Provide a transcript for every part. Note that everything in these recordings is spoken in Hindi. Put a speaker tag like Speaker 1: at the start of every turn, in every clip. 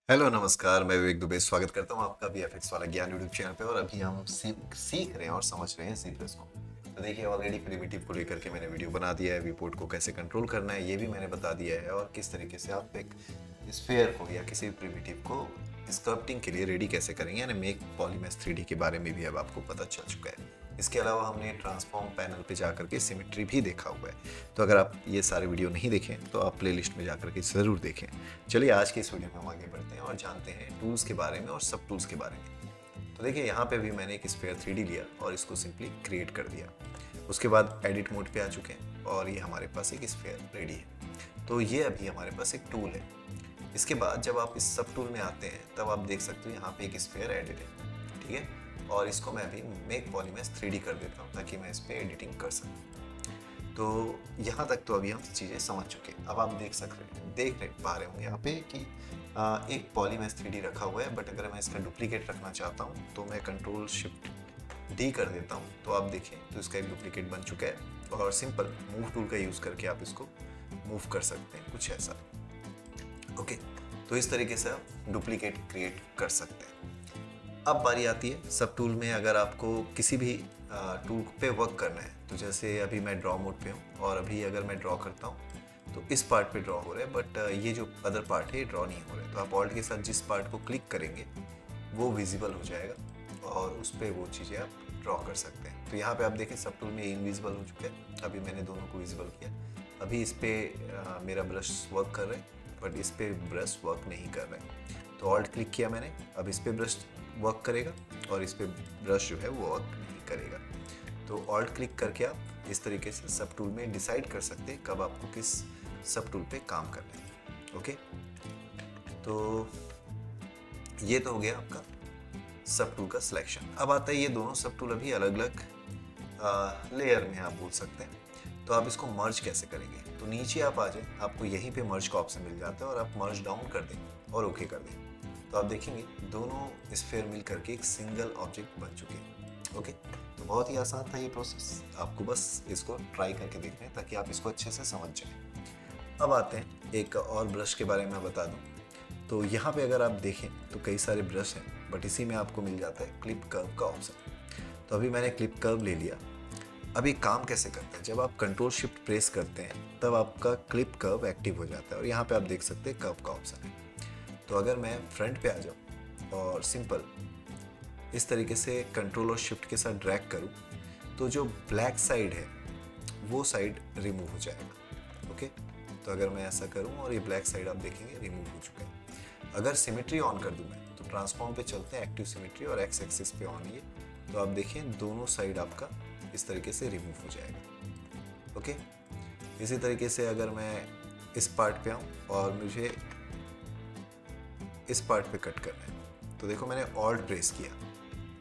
Speaker 1: हेलो नमस्कार, मैं विवेक दुबे स्वागत करता हूँ आपका वीएफएक्स वाला ज्ञान यूट्यूब चैनल पे। और अभी हम सीख रहे हैं और समझ रहे हैं सी प्लस को। तो देखिए, ऑलरेडी प्रिमिटिव को लेकर के मैंने वीडियो बना दिया है, विपोर्ट को कैसे कंट्रोल करना है ये भी मैंने बता दिया है, और किस तरीके से आप एक स्फेयर को या किसी भी प्रिमिटिव को स्कल्पटिंग के लिए रेडी कैसे करेंगे, यानी मेक पॉलीमेथ 3D के बारे में भी अब आपको पता चल चुका है। इसके अलावा हमने ट्रांसफॉर्म पैनल पे जाकर के सिमेट्री भी देखा हुआ है। तो अगर आप ये सारे वीडियो नहीं देखें तो आप प्लेलिस्ट में जाकर के ज़रूर देखें। चलिए आज की इस वीडियो में हम आगे बढ़ते हैं और जानते हैं टूल्स के बारे में और सब टूल्स के बारे में। तो देखिए, यहाँ पे भी मैंने एक स्फेयर 3D लिया और इसको सिंपली क्रिएट कर दिया। उसके बाद एडिट मोड पे आ चुके हैं और ये हमारे पास एक स्फेयर रेडी है। तो ये अभी हमारे पास एक टूल है। इसके बाद जब आप इस सब टूल में आते हैं तब आप देख सकते हो यहाँ पे एक स्फेयर एडिट है, ठीक है। और इसको मैं अभी मेक पॉलीमेथ 3D कर देता हूँ ताकि मैं इस पर एडिटिंग कर सकूँ। तो यहाँ तक तो अभी हम चीज़ें समझ चुके हैं। अब आप देख रहे पा रहे होंगे यहाँ पे कि एक पॉलीमेथ 3D रखा हुआ है, बट अगर मैं इसका डुप्लीकेट रखना चाहता हूँ तो मैं कंट्रोल शिफ्ट डी कर देता हूँ। तो आप देखें तो इसका एक डुप्लीकेट बन चुका है, और सिंपल मूव टूल का यूज़ करके आप इसको मूव कर सकते हैं, कुछ ऐसा। ओके, तो इस तरीके से आप डुप्लीकेट क्रिएट कर सकते हैं। अब बारी आती है सब टूल में। अगर आपको किसी भी टूल पे वर्क करना है, तो जैसे अभी मैं ड्रॉ मोड पे हूँ और अभी अगर मैं ड्रॉ करता हूँ तो इस पार्ट पे ड्रॉ हो रहा है, बट ये जो अदर पार्ट है ये ड्रॉ नहीं हो रहा है। तो आप ऑल्ट के साथ जिस पार्ट को क्लिक करेंगे वो विजिबल हो जाएगा और उस पर वो चीज़ें आप ड्रॉ कर सकते हैं। तो यहाँ पे आप देखें सब टूल में इनविजिबल हो चुका है। अभी मैंने दोनों को विजिबल किया। अभी इस पर मेरा ब्रश वर्क कर रहा है, बट इस पर ब्रश वर्क नहीं कर रहा है। तो ऑल्ट क्लिक किया मैंने, अब इस पर ब्रश वर्क करेगा और इस पे ब्रश जो है वो वर्क नहीं करेगा। तो ऑल्ट क्लिक करके आप इस तरीके से सब टूल में डिसाइड कर सकते हैं कब आपको किस सब टूल पे काम करना है। ओके, तो ये तो हो गया आपका सब टूल का सिलेक्शन। अब आता है ये दोनों सब टूल अभी अलग अलग लेयर में आप बोल सकते हैं। तो आप इसको मर्ज कैसे करेंगे? तो नीचे आप आ जाए, आपको यहीं पे मर्ज का ऑप्शन मिल जाता है और आप मर्ज डाउन कर दें और ओके कर दें। तो आप देखेंगे दोनों स्फेयर मिल करके एक सिंगल ऑब्जेक्ट बन चुके हैं। ओके, तो बहुत ही आसान था ये प्रोसेस। आपको बस इसको ट्राई करके देखना है ताकि आप इसको अच्छे से समझ जाएं। अब आते हैं एक और ब्रश के बारे में बता दूं। तो यहाँ पे अगर आप देखें तो कई सारे ब्रश हैं, बट इसी में आपको मिल जाता है क्लिप कर्व का ऑप्शन। तो अभी मैंने क्लिप कर्व ले लिया। अभी काम कैसे करता है, जब आप कंट्रोल शिफ्ट प्रेस करते हैं तब आपका क्लिप कर्व एक्टिव हो जाता है और यहाँ पे आप देख सकते हैं कर्व का ऑप्शन है। तो अगर मैं फ्रंट पे आ जाऊँ और सिंपल इस तरीके से कंट्रोल और शिफ्ट के साथ ड्रैग करूँ तो जो ब्लैक साइड है वो साइड रिमूव हो जाएगा। ओके, तो अगर मैं ऐसा करूँ और ये ब्लैक साइड आप देखेंगे रिमूव हो चुका है। अगर सिमेट्री ऑन कर दूँ मैं, तो ट्रांसफॉर्म पे चलते हैं, एक्टिव सिमेट्री और एक्स एक्सिस पे ऑन ये, तो आप देखें दोनों साइड आपका इस तरीके से रिमूव हो जाएगा। ओके, इसी तरीके से अगर मैं इस पार्ट पे आऊँ और मुझे इस पार्ट पे कट करना है, तो देखो मैंने ऑल्ट प्रेस किया,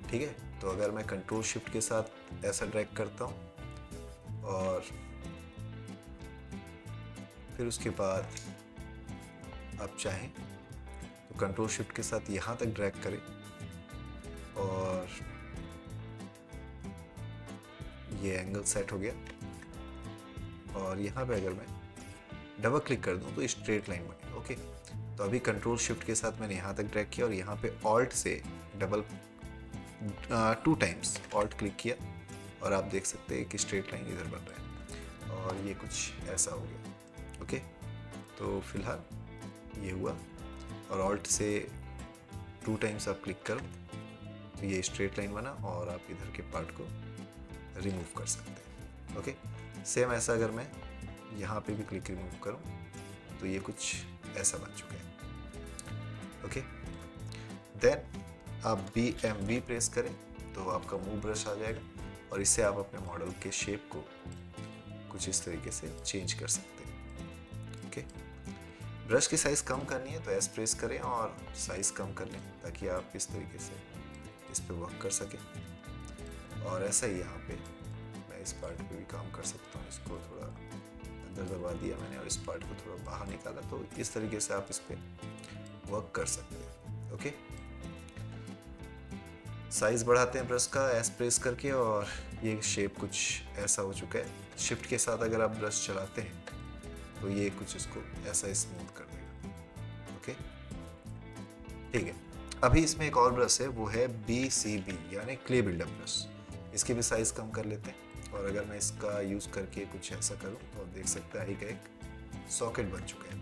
Speaker 1: ठीक है। तो अगर मैं कंट्रोल शिफ्ट के साथ ऐसा ड्रैग करता हूँ और फिर उसके बाद आप चाहें तो कंट्रोल शिफ्ट के साथ यहाँ तक ड्रैग करें और ये एंगल सेट हो गया। और यहाँ पे अगर मैं डबल क्लिक कर दूँ तो स्ट्रेट लाइन बने। ओके, तो अभी कंट्रोल शिफ्ट के साथ मैंने यहाँ तक ड्रैग किया और यहाँ पे ऑल्ट से डबल 2 टाइम्स ऑल्ट क्लिक किया और आप देख सकते हैं कि स्ट्रेट लाइन इधर बन रहा है और ये कुछ ऐसा हो गया। ओके, तो फिलहाल ये हुआ और ऑल्ट से 2 टाइम्स आप क्लिक करो तो ये स्ट्रेट लाइन बना और आप इधर के पार्ट को रिमूव कर सकते हैं। ओके, सेम ऐसा अगर मैं यहाँ पे भी क्लिक रिमूव करूँ तो ये कुछ ऐसा बन चुका है। ओके, देन आप BMV प्रेस करें तो आपका मूव ब्रश आ जाएगा और इससे आप अपने मॉडल के शेप को कुछ इस तरीके से चेंज कर सकते हैं। ओके, ब्रश की साइज़ कम करनी है तो एस प्रेस करें और साइज़ कम कर लें ताकि आप इस तरीके से इस पे वर्क कर सकें। और ऐसा ही यहाँ पे मैं इस पार्ट पे भी काम कर सकता हूँ। इसको थोड़ा अंदर दबा दिया मैंने और इस पार्ट को थोड़ा बाहर निकाला, तो इस तरीके से आप इस पे वर्क कर सकते हैं। ओके, साइज़ बढ़ाते हैं ब्रश का एस प्रेस करके और ये शेप कुछ ऐसा हो चुका है। शिफ्ट के साथ अगर आप ब्रश चलाते हैं तो ये कुछ इसको ऐसा स्मूथ कर देगा। ओके, ठीक है। अभी इसमें एक और ब्रश है, वो है BCB यानी क्ले बिल्डअप ब्रश। इसकी भी साइज़ कम कर लेते हैं और अगर मैं इसका यूज़ करके कुछ ऐसा करूँ तो आप देख सकते हैं आई का एक सॉकेट बन चुका है।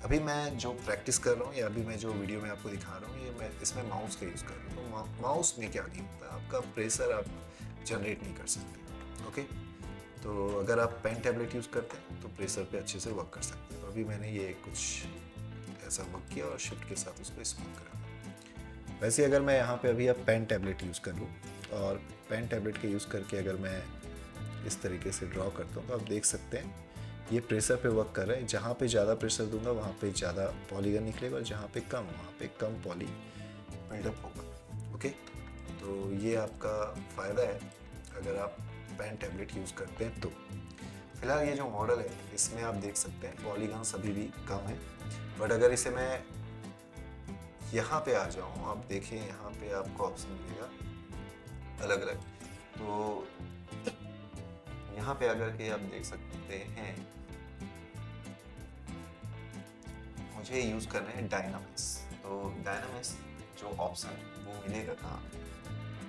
Speaker 1: अभी मैं जो प्रैक्टिस कर रहा हूँ या अभी मैं जो वीडियो में आपको दिखा रहा हूँ, ये मैं इसमें माउस का यूज़ कर रहा हूँ। तो माउस में क्या नहीं होता, आपका प्रेशर आप जनरेट नहीं कर सकते। ओके, तो अगर आप पेन टैबलेट यूज़ करते हैं तो प्रेशर पे अच्छे से वर्क कर सकते हैं। तो अभी मैंने ये कुछ ऐसा वर्क किया और शिफ्ट के साथ उसको स्मूथ करा। वैसे अगर मैं यहाँ पे अभी अब पेन टैबलेट यूज़ कर लूँ और पेन टैबलेट के यूज़ करके अगर मैं इस तरीके से ड्रॉ करता हूँ तो आप देख सकते हैं ये प्रेशर पे वर्क कर रहा है। जहाँ पे ज़्यादा प्रेशर दूंगा वहाँ पे ज़्यादा पॉलीगन निकलेगा और जहाँ पे कम वहाँ पे कम पॉली बिल्डअप होगा। ओके, तो ये आपका फ़ायदा है अगर आप पेन टैबलेट यूज़ करते हैं तो। फिलहाल ये जो मॉडल है इसमें आप देख सकते हैं पॉलीगन्स अभी भी कम है, बट अगर इसे मैं यहाँ पे आ जाऊँ, आप देखें यहाँ पे आपको ऑप्शन मिलेगा अलग अलग। तो यहाँ पे अगर के आप देख सकते हैं मुझे यूज़ करना है डायनामिक्स। तो डायनामिक्स जो ऑप्शन वो मिलेगा कहाँ,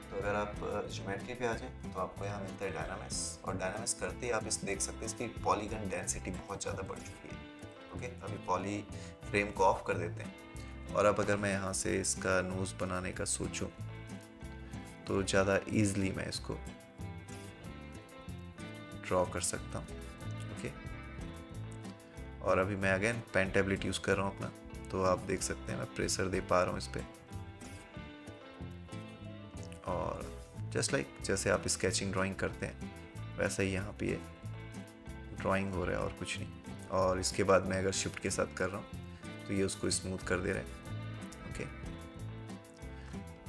Speaker 1: तो अगर आप ज्योमेट्री पे आ जाए तो आपको यहाँ मिलता है डायनामिक्स, और डायनामिक्स करते ही आप इस देख सकते हैं इसकी पॉलीगन डेंसिटी बहुत ज़्यादा बढ़ चुकी है। ओके, अभी पॉली फ्रेम को ऑफ कर देते हैं और अब अगर मैं यहाँ से इसका नोज़ बनाने का सोचूं तो ज़्यादा ईजली मैं इसको ड्रॉ कर सकता हूँ। ओके, और अभी मैं अगेन पेन टैबलेट यूज़ कर रहा हूँ अपना, तो आप देख सकते हैं मैं प्रेशर दे पा रहा हूँ इस पर, और जस्ट लाइक जैसे आप स्केचिंग ड्राइंग करते हैं वैसा ही यहाँ पे ये ड्राइंग हो रहा है और कुछ नहीं। और इसके बाद मैं अगर शिफ्ट के साथ कर रहा हूँ तो ये उसको स्मूथ कर दे रहा है। ओके,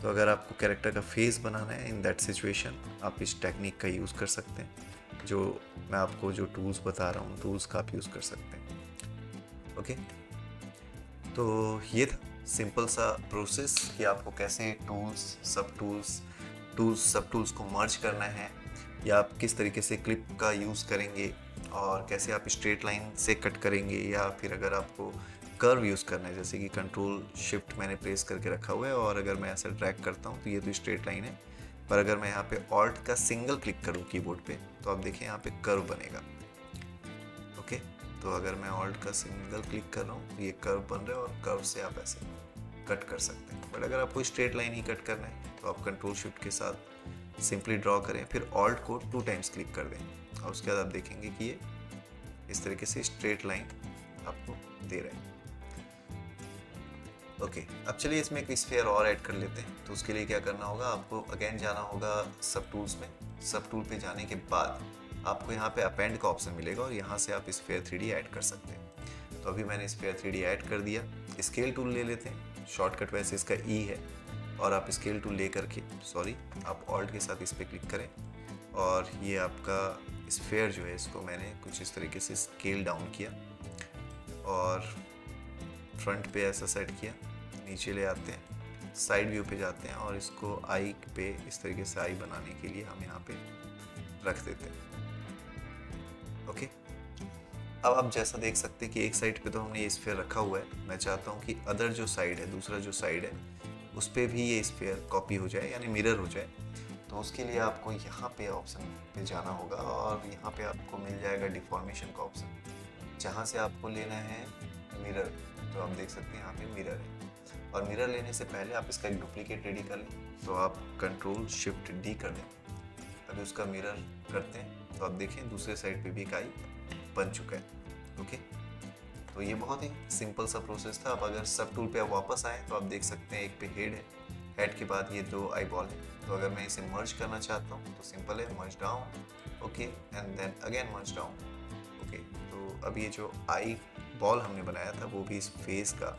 Speaker 1: तो अगर आपको कैरेक्टर का फेस बनाना है इन दैट सिचुएशन आप इस टेक्निक का यूज़ कर सकते हैं। जो मैं आपको जो टूल्स बता रहा हूँ टूल्स का आप यूज़ कर सकते हैं। ओके, तो ये था सिंपल सा प्रोसेस कि आपको कैसे टूल्स सब टूल्स को मर्ज करना है, या आप किस तरीके से क्लिप का यूज़ करेंगे, और कैसे आप स्ट्रेट लाइन से कट करेंगे, या फिर अगर आपको कर्व यूज़ करना है जैसे कि कंट्रोल शिफ्ट मैंने प्रेस करके रखा हुआ है और अगर मैं ऐसा ड्रैग करता हूँ तो ये तो स्ट्रेट लाइन है, पर अगर मैं यहाँ पे ऑल्ट का सिंगल क्लिक करूँ कीबोर्ड पे तो आप देखें यहाँ पे कर्व बनेगा। ओके, तो अगर मैं ऑल्ट का सिंगल क्लिक कर रहा हूँ तो ये कर्व बन रहा है और कर्व से आप ऐसे कट कर सकते हैं। बट अगर आपको स्ट्रेट लाइन ही कट करना है तो आप कंट्रोल शिफ्ट के साथ सिंपली ड्रॉ करें, फिर ऑल्ट को 2 टाइम्स क्लिक कर दें और उसके बाद आप देखेंगे कि ये इस तरीके से स्ट्रेट लाइन आपको दे रहा है। ओके, अब चलिए इसमें एक स्फीयर और ऐड कर लेते हैं। तो उसके लिए क्या करना होगा, आपको अगेन जाना होगा सब टूल्स में। सब टूल पे जाने के बाद आपको यहाँ पे अपेंड का ऑप्शन मिलेगा और यहाँ से आप स्फीयर 3D ऐड कर सकते हैं। तो अभी मैंने स्फीयर 3D ऐड कर दिया। स्केल टूल ले लेते हैं, शॉर्टकट वैसे इसका E है, और आप स्केल टूल ले करके आप ऑल्ट के साथ इस पर क्लिक करें और ये आपका स्फीयर जो है इसको मैंने कुछ इस तरीके से स्केल डाउन किया और फ्रंट पे ऐसा सेट किया। नीचे ले आते हैं, साइड व्यू पे जाते हैं और इसको आई पे इस तरीके से आई बनाने के लिए हम यहाँ पे रख देते हैं। ओके, अब आप जैसा देख सकते हैं कि एक साइड पे तो हमने ये स्फीयर रखा हुआ है। मैं चाहता हूँ कि अदर जो साइड है, दूसरा जो साइड है उस पर भी ये स्फीयर कॉपी हो जाए यानी मिरर हो जाए। तो उसके लिए आपको यहाँ पे ऑप्शन पे जाना होगा और यहाँ पे आपको मिल जाएगा डिफॉर्मेशन का ऑप्शन, जहाँ से आपको लेना है मिरर। तो आप देख सकते हैं यहाँ पे मिरर है, और मिरर लेने से पहले आप इसका एक डुप्लीकेट रेडी कर लें। तो आप कंट्रोल शिफ्ट D कर दें, अभी उसका मिरर करते हैं तो आप देखें दूसरे साइड पे भी एक आई बन चुका है। ओके, तो ये बहुत ही सिंपल सा प्रोसेस था। अब अगर सब टूल पे आप वापस आए तो आप देख सकते हैं एक पे हेड है, हेड के बाद ये 2 आई बॉल है। तो अगर मैं इसे मर्ज करना चाहता हूँ तो सिंपल है, merge down, okay, and then again merge down. Okay, तो अब ये जो आई बॉल हमने बनाया था वो भी इस फेस का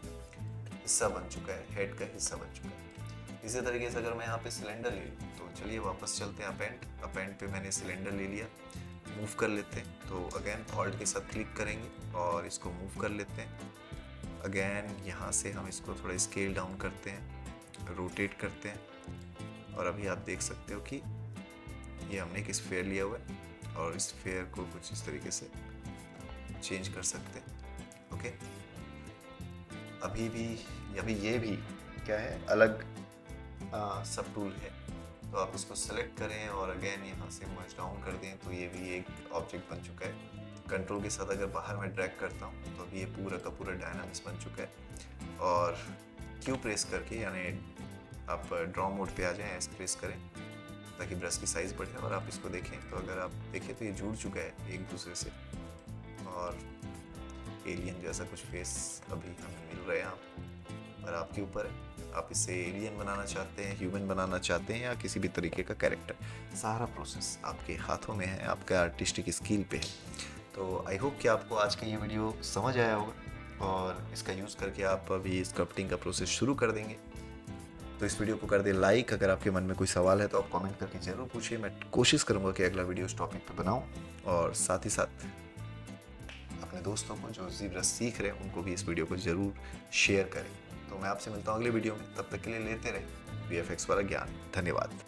Speaker 1: हिस्सा बन चुका है, हेड का हिस्सा बन चुका है। इसी तरीके से अगर मैं यहाँ पे सिलेंडर ले लूँ तो चलिए वापस चलते हैं अपेंड पे मैंने सिलेंडर ले लिया, मूव कर लेते हैं। तो अगेन ऑल्ट के साथ क्लिक करेंगे और इसको मूव कर लेते हैं। अगेन यहाँ से हम इसको थोड़ा स्केल डाउन करते हैं, रोटेट करते हैं, और अभी आप देख सकते हो कि ये हमने एक स्फीयर लिया हुआ है और स्फीयर को कुछ इस तरीके से चेंज कर सकते हैं। ओके, अभी ये भी क्या है, अलग सब टूल है। तो आप इसको सेलेक्ट करें और अगेन यहाँ से मर्ज डाउन कर दें तो ये भी एक ऑब्जेक्ट बन चुका है। कंट्रोल के साथ अगर बाहर में ड्रैग करता हूँ तो अभी ये पूरा का पूरा डायनामिक्स बन चुका है। और क्यू प्रेस करके, यानी आप ड्रॉ मोड पे आ जाएं, एस प्रेस करें ताकि ब्रश की साइज़ बढ़े और आप इसको देखें तो अगर आप देखें तो ये जुड़ चुका है एक दूसरे से और एलियन जैसा कुछ फेस अभी हमें मिल रहा है यहाँ पर। आपके ऊपर है, आप इसे एलियन बनाना चाहते हैं, ह्यूमन बनाना चाहते हैं या किसी भी तरीके का कैरेक्टर, सारा प्रोसेस आपके हाथों में है, आपका आर्टिस्टिक स्किल पे है। तो आई होप कि आपको आज का ये वीडियो समझ आया होगा और इसका यूज़ करके आप अभी स्कल्पटिंग का प्रोसेस शुरू कर देंगे। तो इस वीडियो को कर दे लाइक। अगर आपके मन में कोई सवाल है तो आप कमेंट करके ज़रूर पूछिए, मैं कोशिश करूँगा कि अगला वीडियो इस टॉपिक पे बनाऊँ। और साथ ही साथ अपने दोस्तों को जो ज़ीब्रश सीख रहे हैं उनको भी इस वीडियो को ज़रूर शेयर करें। तो मैं आपसे मिलता हूँ अगले वीडियो में, तब तक के लिए लेते रहें VFX वाला ज्ञान। धन्यवाद।